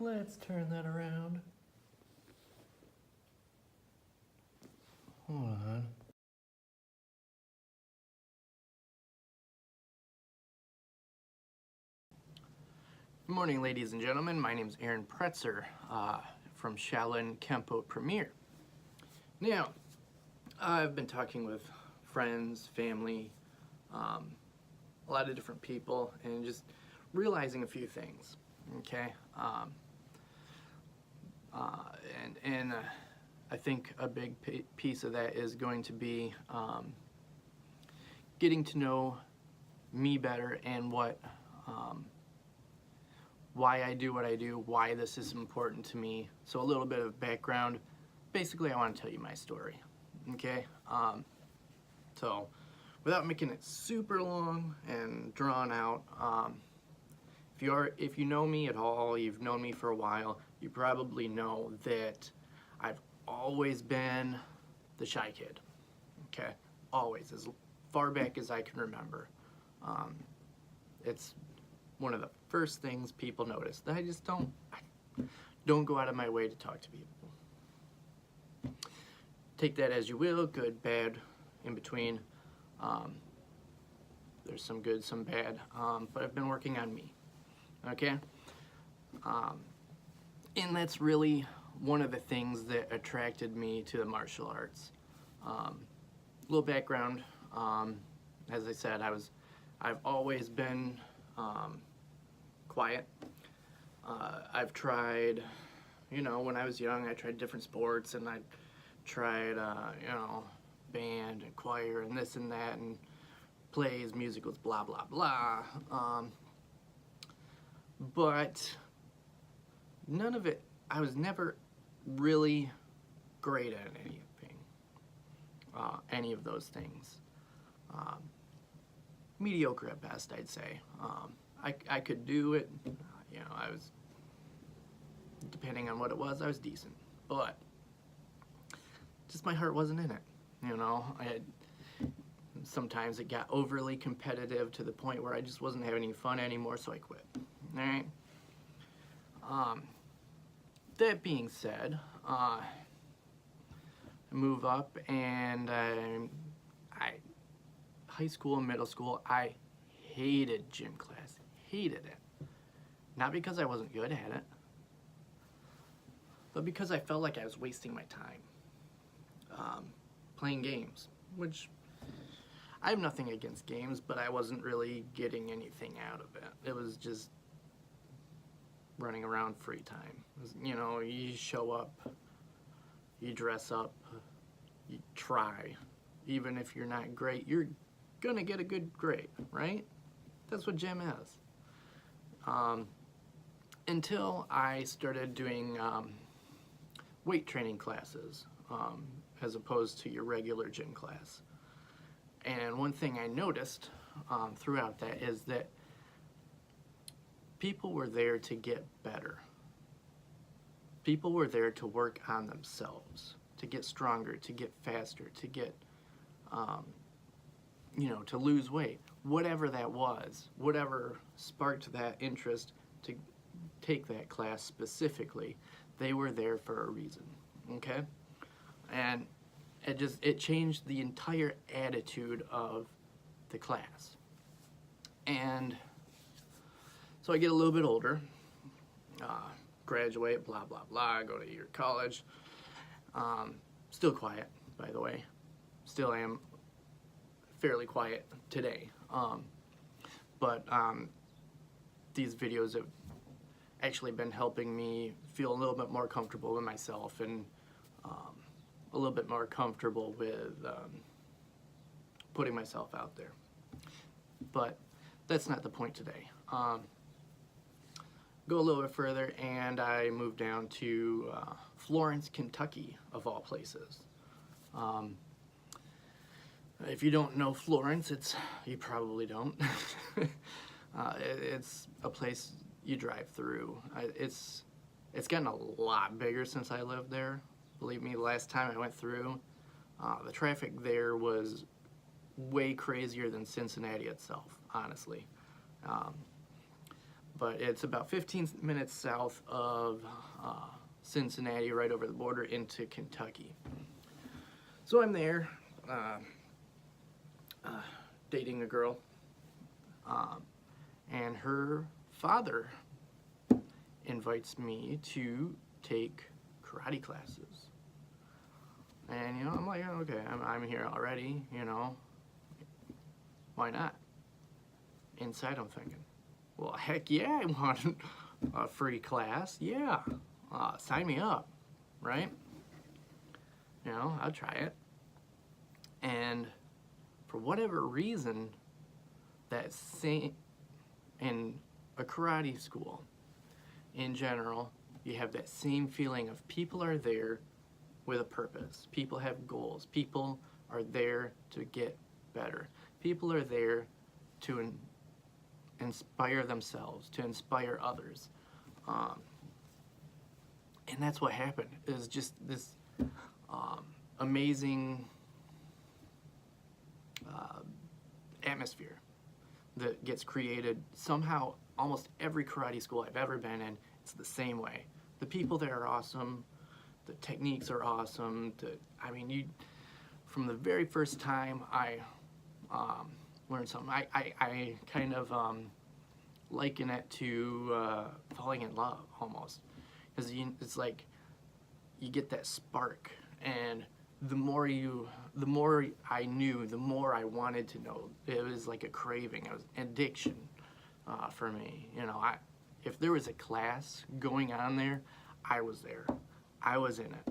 Let's turn that around. Hold on. Good morning, ladies and gentlemen. My name is Aaron Pretzer from Shaolin Kempo Premier. Now, I've been talking with friends, family, a lot of different people, and just realizing a few things. Okay, and I think a big piece of that is going to be getting to know me better and why I do what I do, why this is important to me. So a little bit of background. Basically, I want to tell you my story. Okay. So without making it super long and drawn out, if you know me at all, you've known me for a while, you probably know that I've always been the shy kid. Okay, always, as far back as I can remember. It's one of the first things people notice, that I just don't go out of my way to talk to people. Take that as you will, good, bad, in between. There's some good, some bad, but I've been working on me. Okay, and that's really one of the things that attracted me to the martial arts. A little background, as I said, I've always been quiet. I've tried, when I was young, I tried different sports, and I tried, band and choir and this and that, and plays, musicals, blah, blah, blah. But none of it, I was never really great at anything, any of those things. Mediocre at best, I'd say. I could do it, I was, depending on what it was, I was decent, but just my heart wasn't in it, sometimes it got overly competitive to the point where I just wasn't having any fun anymore, so I quit. Alright? That being said, I move up, and high school and middle school, I hated gym class. Hated it. Not because I wasn't good at it, but because I felt like I was wasting my time playing games, which I have nothing against games, but I wasn't really getting anything out of it. It was just running around free time. It was, you show up, you dress up, you try. Even if you're not great, you're gonna get a good grade, right? That's what gym is. Until I started doing weight training classes as opposed to your regular gym class. And one thing I noticed throughout that is that people were there to get better. People were there to work on themselves, to get stronger, to get faster, to get, to lose weight. Whatever that was, whatever sparked that interest to take that class specifically, they were there for a reason, okay? And it changed the entire attitude of the class. And so I get a little bit older, graduate, blah, blah, blah, go to your college. Still quiet, by the way. Still am fairly quiet today. But these videos have actually been helping me feel a little bit more comfortable with myself, and a little bit more comfortable with putting myself out there. But that's not the point today. Go a little bit further, and I moved down to Florence, Kentucky, of all places. If you don't know Florence, you probably don't. It's a place you drive through. It's gotten a lot bigger since I lived there. Believe me, the last time I went through, the traffic there was way crazier than Cincinnati itself, honestly. but it's about 15 minutes south of Cincinnati, right over the border into Kentucky. So I'm there, dating a girl, and her father invites me to take karate classes. And, you know, I'm like, oh, okay, I'm here already, you know, why not? Inside I'm thinking, well, heck yeah, I want a free class, yeah, sign me up, right? You know, I'll try it. And for whatever reason, that same, in a karate school, in general, you have that same feeling of people are there with a purpose. People have goals. People are there to get better. People are there to inspire themselves, to inspire others. And that's what happened. It was just this amazing atmosphere that gets created somehow. Almost every karate school I've ever been in, it's the same way. The people there are awesome. The techniques are awesome. From the very first time I learned something, I kind of liken it to falling in love almost, because it's like you get that spark, and the more I knew, the more I wanted to know. It was like a craving. It was addiction for me. You know, if there was a class going on there, I was there. I was in it.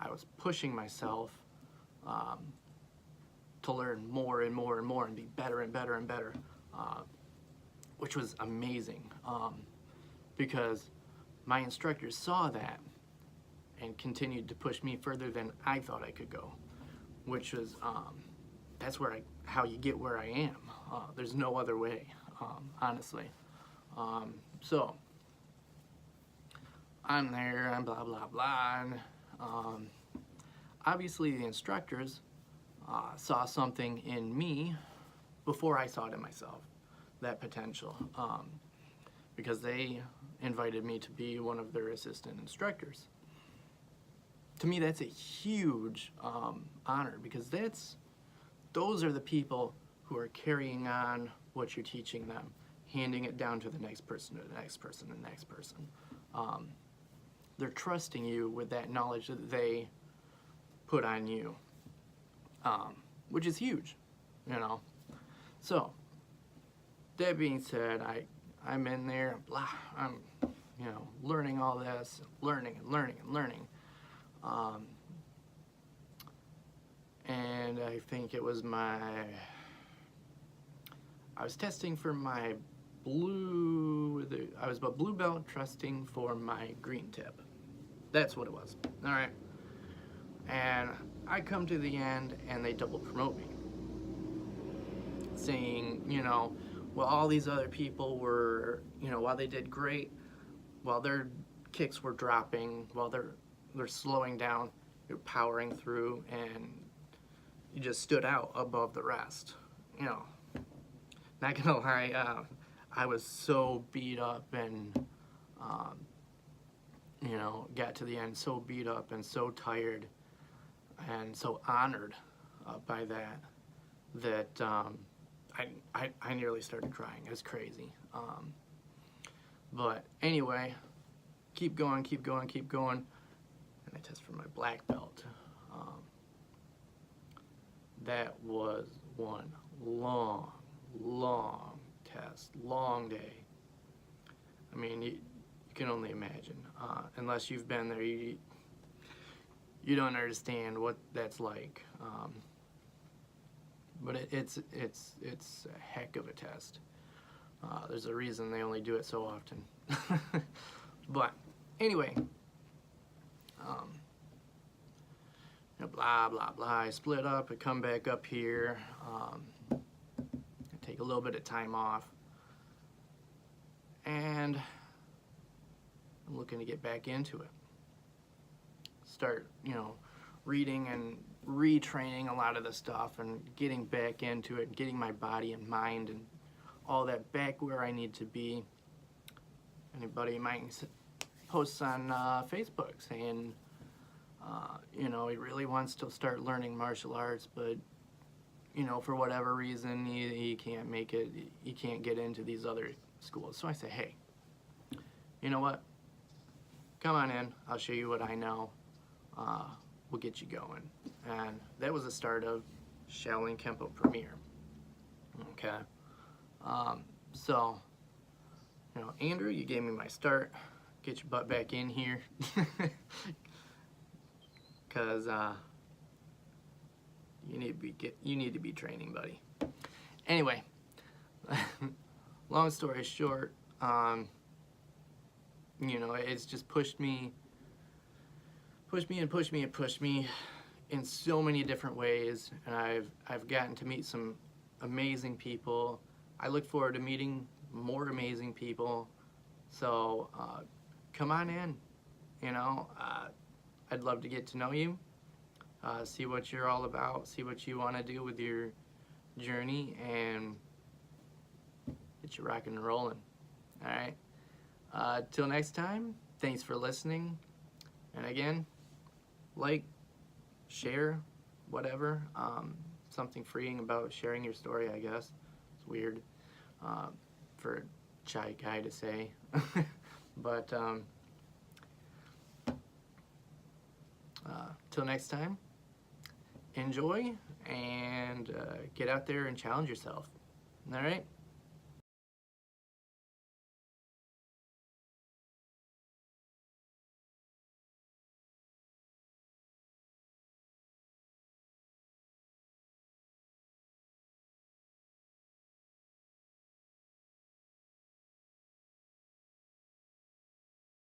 I was pushing myself to learn more and more and more and be better and better and better, which was amazing, because my instructors saw that and continued to push me further than I thought I could go, which was, that's how you get where I am. There's no other way, honestly. So I'm there, and blah, blah, blah, and obviously the instructors saw something in me before I saw it in myself, that potential, because they invited me to be one of their assistant instructors. To me, that's a huge honor, because those are the people who are carrying on what you're teaching them, handing it down to the next person, to the next person, the next person. They're trusting you with that knowledge that they put on you, which is huge, you know. So, that being said, I'm in there, blah, I'm, you know, learning all this, learning and learning and learning. And I think it was I was testing for my I was a blue belt testing for my green tip. That's what it was. All right. And I come to the end and they double promote me, saying, you know, well, all these other people were, you know, while they did great, while their kicks were dropping, while they're slowing down, you're powering through, and you just stood out above the rest. You know, not gonna lie, I was so beat up and, you know, got to the end so beat up and so tired and so honored by that I nearly started crying. It was crazy. But anyway, keep going, keep going, keep going. And I test for my black belt. That was one long test, long day. I mean, you can only imagine. Unless you've been there, you don't understand what that's like. But it's a heck of a test. There's a reason they only do it so often. But anyway, blah blah blah. I split up. I come back up here. I take a little bit of time off, and I'm looking to get back into it. Start, you know, reading and retraining a lot of the stuff and getting back into it, getting my body and mind and all that back where I need to be. Anybody might post on Facebook saying, you know, he really wants to start learning martial arts, but you know, for whatever reason, he can't make it. He can't get into these other schools. So I say, hey, you know what? Come on in. I'll show you what I know. We'll get you going. And that was the start of Shaolin Kempo Premier. Okay. So, you know, Andrew, you gave me my start. Get your butt back in here. Because you need to be training, buddy. Anyway, long story short, you know, it's just pushed me in so many different ways, and I've gotten to meet some amazing people. I look forward to meeting more amazing people. So come on in, you know. I'd love to get to know you, see what you're all about, see what you want to do with your journey, and get you rocking and rolling. All right. Till next time, thanks for listening. And again, like, share, whatever. Something freeing about sharing your story, I guess. It's weird for a shy guy to say. But till next time, enjoy and get out there and challenge yourself. All right?